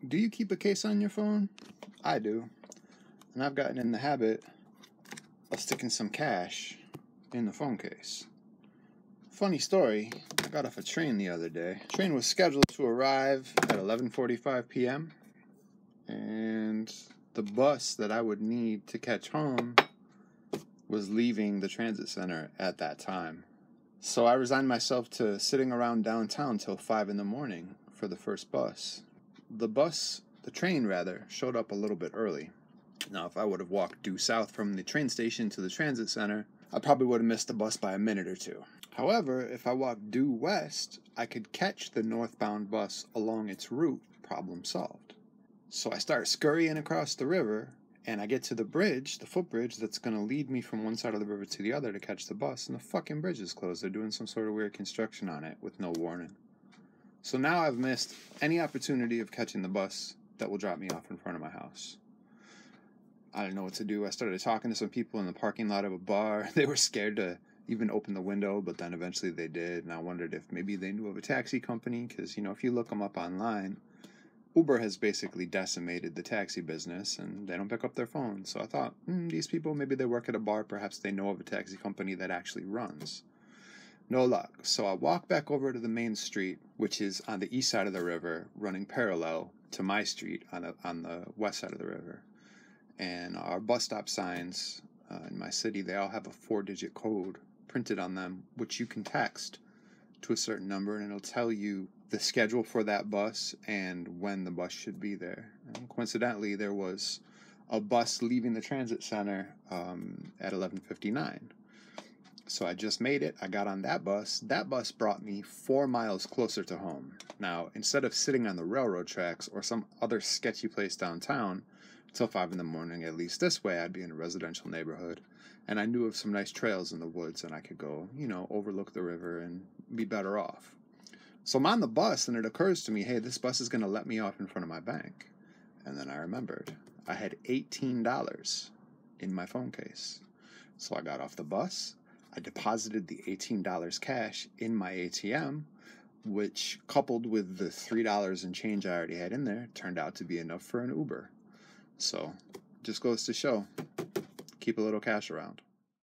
Do you keep a case on your phone? I do. And I've gotten in the habit of sticking some cash in the phone case. Funny story, I got off a train the other day. The train was scheduled to arrive at 11:45 p.m. and the bus that I would need to catch home was leaving the transit center at that time. So I resigned myself to sitting around downtown till 5 in the morning for the first bus. The train showed up a little bit early. Now, if I would have walked due south from the train station to the transit center, I probably would have missed the bus by a minute or two. However, if I walked due west, I could catch the northbound bus along its route. Problem solved. So I start scurrying across the river, and I get to the bridge, the footbridge that's going to lead me from one side of the river to the other to catch the bus, and the fucking bridge is closed. They're doing some sort of weird construction on it with no warning. So now I've missed any opportunity of catching the bus that will drop me off in front of my house. I didn't know what to do. I started talking to some people in the parking lot of a bar. They were scared to even open the window, but then eventually they did, and I wondered if maybe they knew of a taxi company, because, if you look them up online, Uber has basically decimated the taxi business, and they don't pick up their phones. So I thought, these people, maybe they work at a bar, perhaps they know of a taxi company that actually runs. No luck. So I walk back over to the main street, which is on the east side of the river, running parallel to my street on the west side of the river. And our bus stop signs in my city, they all have a 4-digit code printed on them, which you can text to a certain number, and it'll tell you the schedule for that bus and when the bus should be there. And coincidentally, there was a bus leaving the transit center at 11:59. So I just made it. I got on that bus. That bus brought me 4 miles closer to home. Now, instead of sitting on the railroad tracks or some other sketchy place downtown till 5 in the morning, at least this way I'd be in a residential neighborhood. And I knew of some nice trails in the woods, and I could go, overlook the river and be better off. So I'm on the bus, and it occurs to me, hey, this bus is going to let me off in front of my bank. And then I remembered I had $18 in my phone case. So I got off the bus. I deposited the $18 cash in my ATM, which, coupled with the $3 and change I already had in there, turned out to be enough for an Uber. So, just goes to show, keep a little cash around.